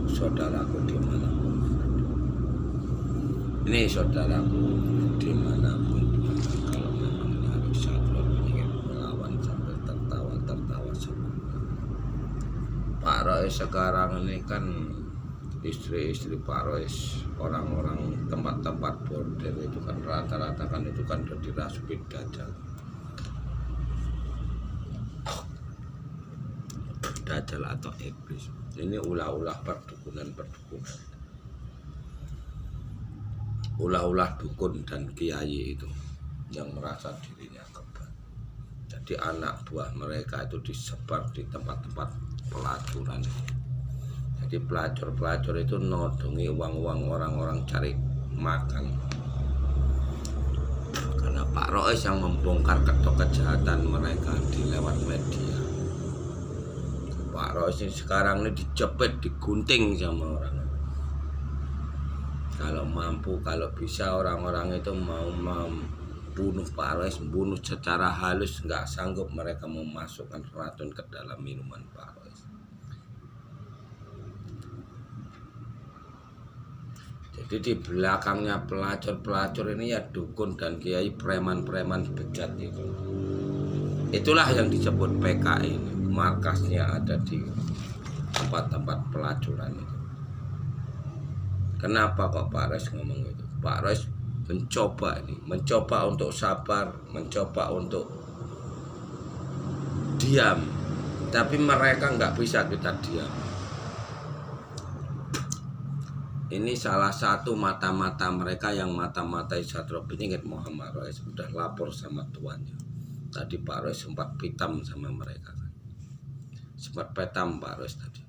saudaraku dimanapun berada. Ini saudaraku dimanapun berada, kalau memang nyari sablon ingin melawan sambil tertawa semua. Pak Rois sekarang ini kan istri-istri Pak Rois, orang-orang tempat-tempat bordel itu kan rata-rata kan itu kan udah dirasuki Dajjal atau iblis. Ini ulah-ulah perdukunan, ulah-ulah dukun dan kiai itu yang merasa dirinya kebal. Jadi anak buah mereka itu disebar di tempat-tempat pelacuran. Jadi pelacur-pelacur itu nodongi uang-uang orang-orang cari makan. Karena Pak Rois yang membongkar kedok kejahatan mereka di lewat media. Pak Rois ini sekarang ini dijepit, digunting sama orang. Kalau mampu, kalau bisa orang-orang itu mau membunuh Pak Rois, membunuh secara halus, nggak sanggup mereka memasukkan racun ke dalam minuman Pak Rois. Jadi di belakangnya pelacur-pelacur ini ya dukun dan kiai, preman-preman bejat itu. Itulah yang disebut PKI ini. Markasnya ada di tempat-tempat pelacuran itu. Kenapa kok Pak Rois ngomong itu? Pak Rois mencoba untuk sabar, mencoba untuk diam, tapi mereka nggak bisa kita diam. Ini salah satu mata-mata mereka yang mata-matai Satrio Piningit Muhammad Rois sudah lapor sama tuannya. Tadi Pak Rois sempat pitam sama mereka kan. Sempat petam Pak Rois tadi.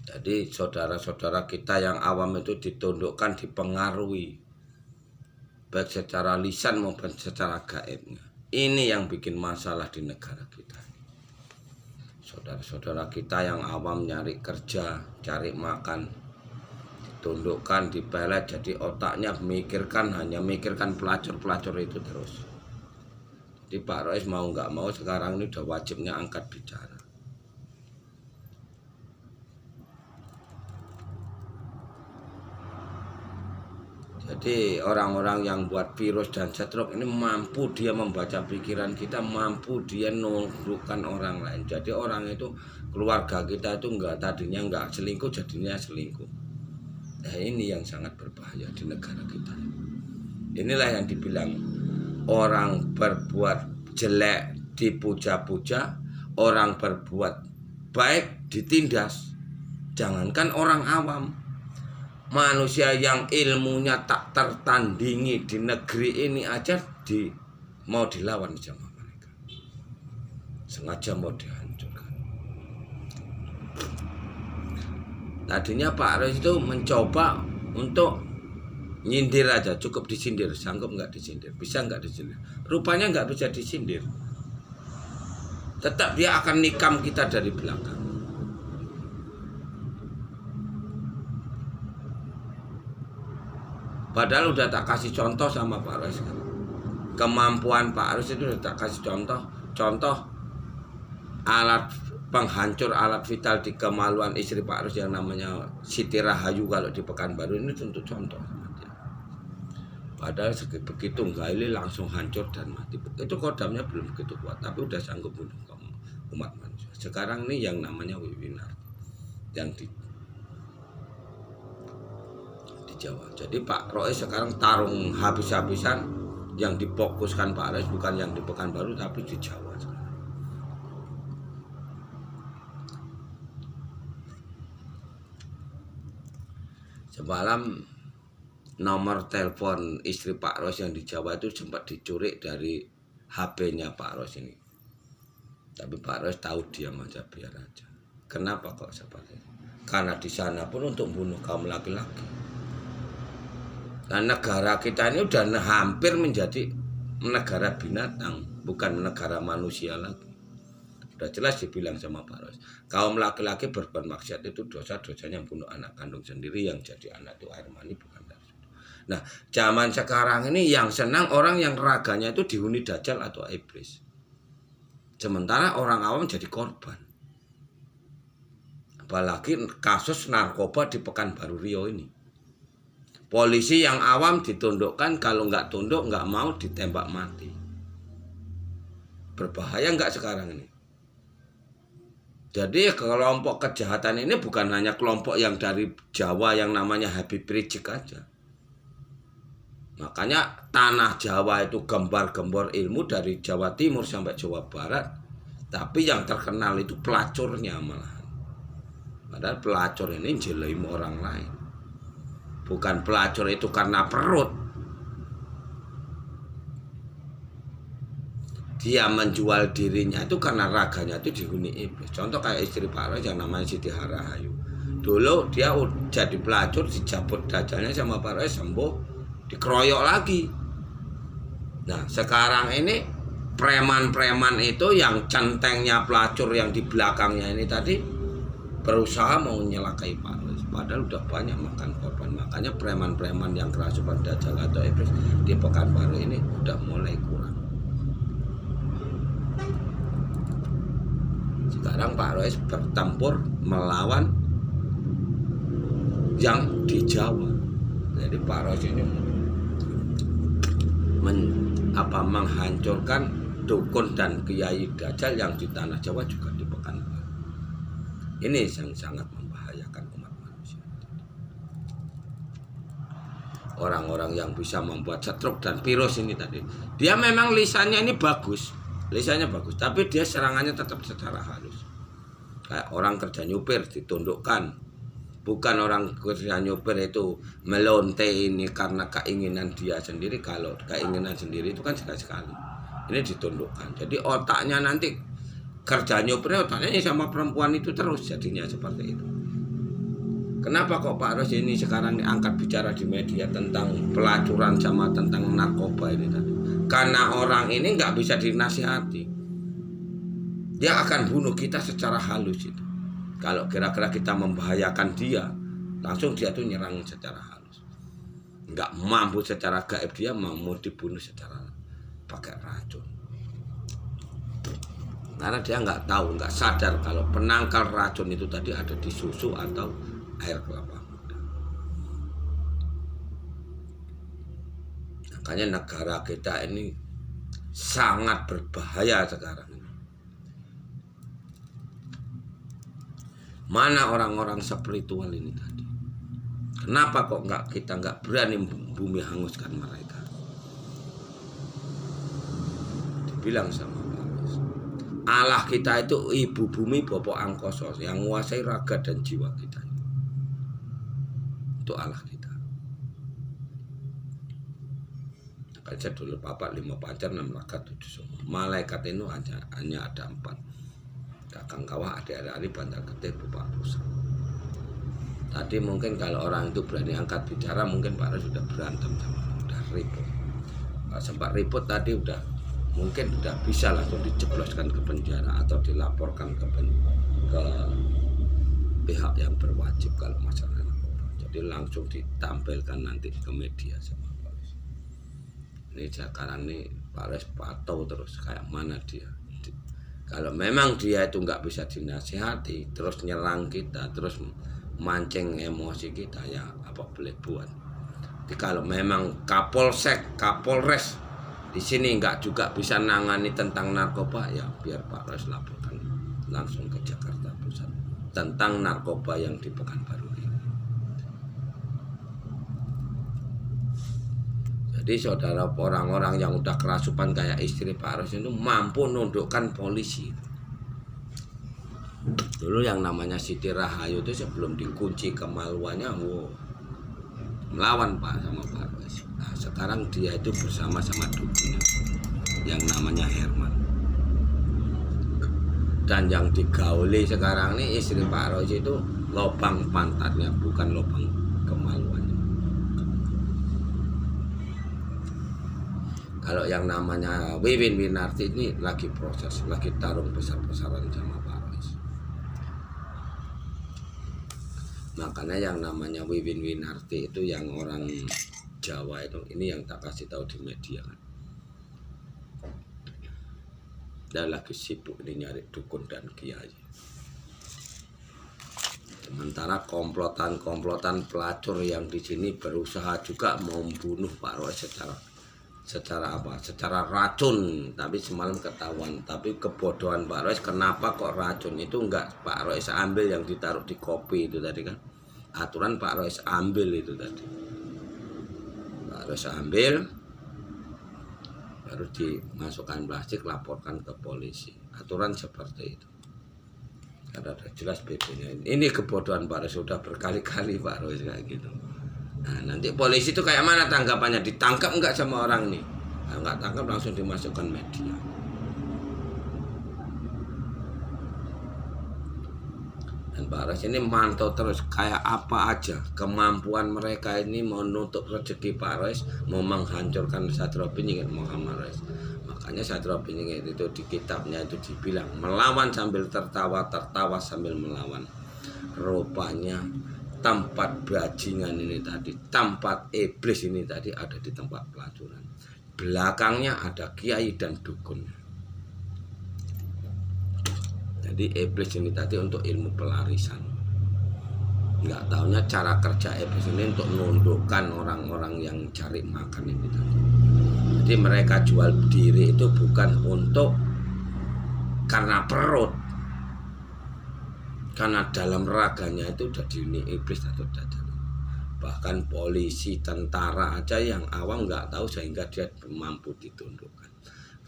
Jadi saudara-saudara kita yang awam itu ditundukkan, dipengaruhi baik secara lisan maupun secara gaibnya. Ini yang bikin masalah di negara kita. Saudara-saudara kita yang awam nyari kerja, cari makan, ditundukkan, dipelet, jadi otaknya hanya mikirkan pelacur-pelacur itu terus. Jadi Pak Rois mau nggak mau sekarang ini udah wajibnya angkat bicara. Jadi orang-orang yang buat virus dan stroke ini mampu dia membaca pikiran kita, mampu dia nundukkan orang lain. Jadi orang itu, keluarga kita itu tadinya nggak selingkuh, jadinya selingkuh. Nah ini yang sangat berbahaya di negara kita. Inilah yang dibilang orang berbuat jelek dipuja-puja, orang berbuat baik ditindas. Jangankan orang awam, manusia yang ilmunya tak tertandingi di negeri ini aja mau dilawan sama mereka. Sengaja mau dihancurkan. Tadinya Pak Rois itu mencoba untuk nyindir aja, cukup disindir, sanggup nggak disindir, bisa nggak disindir. Rupanya nggak bisa disindir. Tetap dia akan nikam kita dari belakang. Padahal udah tak kasih contoh sama Pak Rois kan. Kemampuan Pak Rois itu udah tak kasih contoh alat penghancur alat vital di kemaluan istri Pak Rois yang namanya Siti Rahayu kalau di Pekanbaru ini tentu contoh. Padahal begitu gali langsung hancur dan mati. Itu kodamnya belum begitu kuat, tapi udah sanggup bunuh umat manusia. Sekarang ini yang namanya Wiwinar yang di Jawa. Jadi Pak Rois sekarang tarung habis-habisan, yang difokuskan Pak Rois bukan yang di Pekanbaru tapi di Jawa sekarang. Semalam nomor telepon istri Pak Rois yang di Jawa itu sempat dicuri dari HP-nya Pak Rois ini. Tapi Pak Rois tahu diam aja, biar aja. Kenapa kok seperti itu? Karena di sana pun untuk bunuh kaum laki-laki. Dan negara kita ini udah hampir menjadi negara binatang, bukan negara manusia lagi. Udah jelas dibilang sama Pak Rois, kaum laki-laki berbuat maksiat itu dosa-dosanya bunuh anak kandung sendiri, yang jadi anak itu air mani bukan dari situ. Nah, zaman sekarang ini yang senang orang yang raganya itu dihuni dajjal atau iblis. Sementara orang awam jadi korban. apalagi kasus narkoba di Pekanbaru Riau ini. Polisi yang awam ditundukkan, kalau nggak tunduk nggak mau ditembak mati. Berbahaya nggak sekarang ini? Jadi kelompok kejahatan ini bukan hanya kelompok yang dari Jawa yang namanya Habib Rizik aja. Makanya tanah Jawa itu gembar-gembor ilmu dari Jawa Timur sampai Jawa Barat. Tapi yang terkenal itu pelacurnya malah. Padahal pelacur ini jelim orang lain. Bukan pelacur itu karena perut. Dia menjual dirinya itu karena raganya itu dihuni iblis. Contoh kayak istri Pak Roy yang namanya Siti Harahayu. Dulu dia jadi pelacur, dicabut dajanya sama Pak Roy, sembuh, dikeroyok lagi. Nah sekarang ini preman-preman itu yang centengnya pelacur yang di belakangnya ini tadi berusaha mau nyelakai Pak Roy. Padahal udah banyak makan korban. Makanya preman-preman yang kerasukan dajjal atau iblis di Pekanbaru ini udah mulai kurang. Sekarang Pak Roy bertempur melawan yang di Jawa. Jadi Pak Roy ini menghancurkan dukun dan kiai dajjal yang di tanah Jawa juga di Pekanbaru. Ini yang sangat membahayakan umat manusia. Orang-orang yang bisa membuat stroke dan virus ini tadi, dia memang lisannya ini bagus. Lisannya bagus, tapi dia serangannya tetap secara halus. Kayak orang kerja nyupir ditundukkan. Bukan orang kerja nyupir itu melonte ini karena keinginan dia sendiri. Kalau keinginan sendiri itu kan sekali-sekali. Ini ditundukkan. Jadi otaknya nanti kerja nyupir otaknya sama perempuan itu terus jadinya seperti itu. Kenapa kok Pak Ros ini sekarang diangkat bicara di media tentang pelacuran sama tentang narkoba ini tadi? Karena orang ini nggak bisa dinasihati. Dia akan bunuh kita secara halus itu. Kalau kira-kira kita membahayakan dia, langsung dia tuh nyerang secara halus. Nggak mampu secara gaib, dia mau dibunuh secara pakai racun. Karena dia nggak tahu, nggak sadar kalau penangkal racun itu tadi ada di susu atau air kelapa muda. Makanya negara kita ini sangat berbahaya sekarang ini. Mana orang-orang spiritual ini tadi? Kenapa kok kita nggak berani bumi hanguskan mereka? Dibilang sama Allah kita itu ibu bumi bapak angkoso yang menguasai raga dan jiwa kita. Itu Allah kita. Kaca dulu papat 5 pancar 6 raga 7 semua. Malaikat itu hanya ada 4. Kakang kawah adik-adik bantal ketir bupak pusat. Tadi mungkin kalau orang itu berani angkat bicara, mungkin Pak Ros sudah berantem sama, udah ribut. Sempat ribut tadi mungkin udah bisa langsung dijebloskan ke penjara atau dilaporkan ke pihak yang berwajib kalau masalah narkoba. Jadi langsung ditampilkan nanti ke media sama Pak Ros. Ini sekarang nih Pak Ros patuh terus kayak mana dia. Kalau memang dia itu nggak bisa dinasihati, terus nyerang kita, terus mancing emosi kita, ya apa boleh buat. Jadi kalau memang Kapolsek, Kapolres di sini nggak juga bisa nangani tentang narkoba, ya biar Pak Ros laporkan langsung ke Jakarta Pusat tentang narkoba yang di Pekanbaru ini. Jadi saudara, orang-orang yang udah kerasukan kayak istri Pak Ros itu mampu nundukkan polisi. Dulu yang namanya Siti Rahayu itu sebelum dikunci kemaluannya, melawan sama Pak Ros. Nah, sekarang dia itu bersama-sama dukunnya yang namanya Herman. Dan yang digauli sekarang ini istri Pak Ros itu lubang pantatnya, bukan lubang kemaluannya. Kalau yang namanya Wiwin Winarti ini lagi proses, lagi tarung besar-besaran sama Pak Ros. Makanya yang namanya Wiwin Winarti itu yang orang Jawa itu, ini yang tak kasih tahu di media kan. Dia lagi sibuk ini nyari dukun dan kiai. Sementara komplotan pelacur yang di sini berusaha juga membunuh Pak Roy secara racun, tapi semalam ketahuan. Tapi kebodohan Pak Roy, kenapa kok racun itu enggak Pak Roy ambil yang ditaruh di kopi itu tadi kan? Aturan Pak Roy ambil itu tadi. Pak Roy ambil, baru dimasukkan plastik, laporkan ke polisi. Aturan seperti itu. Karena ada jelas BP-nya. Ini kebodohan Pak Roy, sudah berkali-kali Pak Roy kayak gitu. Nah, nanti polisi itu kayak mana tanggapannya? Ditangkap enggak sama orang nih? Nah, enggak tangkap langsung dimasukkan media. Dan Pak Roy ini mantau terus kayak apa aja kemampuan mereka ini menutup rezeki Pak Roy, mau menghancurkan Satrio Piningit Muhammad Roy. Makanya Satrio Piningit itu di kitabnya itu dibilang melawan sambil tertawa sambil melawan. Rupanya tempat bajingan ini tadi, tempat iblis ini tadi ada di tempat pelacuran. Belakangnya ada kiai dan dukun. Jadi iblis ini tadi untuk ilmu pelarisan. Nggak taunya cara kerja iblis ini untuk menundukkan orang-orang yang cari makan ini tadi. Jadi mereka jual diri itu bukan untuk karena perut, karena dalam raganya itu udah diuni iblis atau dajjal. Bahkan polisi, tentara aja yang awam nggak tahu sehingga dia mampu ditundukkan.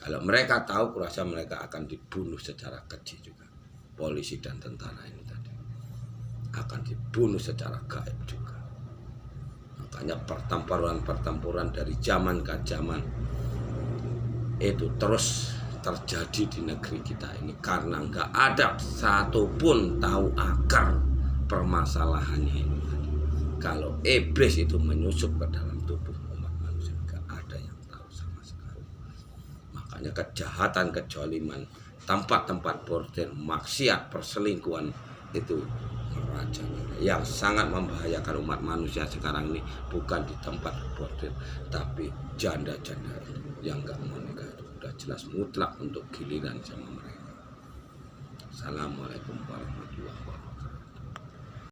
Kalau mereka tahu, kurasa mereka akan dibunuh secara keji juga. Polisi dan tentara ini tadi akan dibunuh secara gaib juga. Makanya pertempuran dari zaman ke zaman itu terus terjadi di negeri kita ini karena nggak ada satupun tahu akar permasalahannya ini. Kalau iblis itu menyusup ke dalam tubuh umat manusia, nggak ada yang tahu sama sekali. Makanya kejahatan, kezaliman, tempat-tempat bordel, maksiat, perselingkuhan itu merajalela. Yang sangat membahayakan umat manusia sekarang ini bukan di tempat bordel, tapi janda-janda itu yang nggak mau nikah itu udah jelas mutlak untuk giliran sama mereka. Assalamualaikum warahmatullahi wabarakatuh.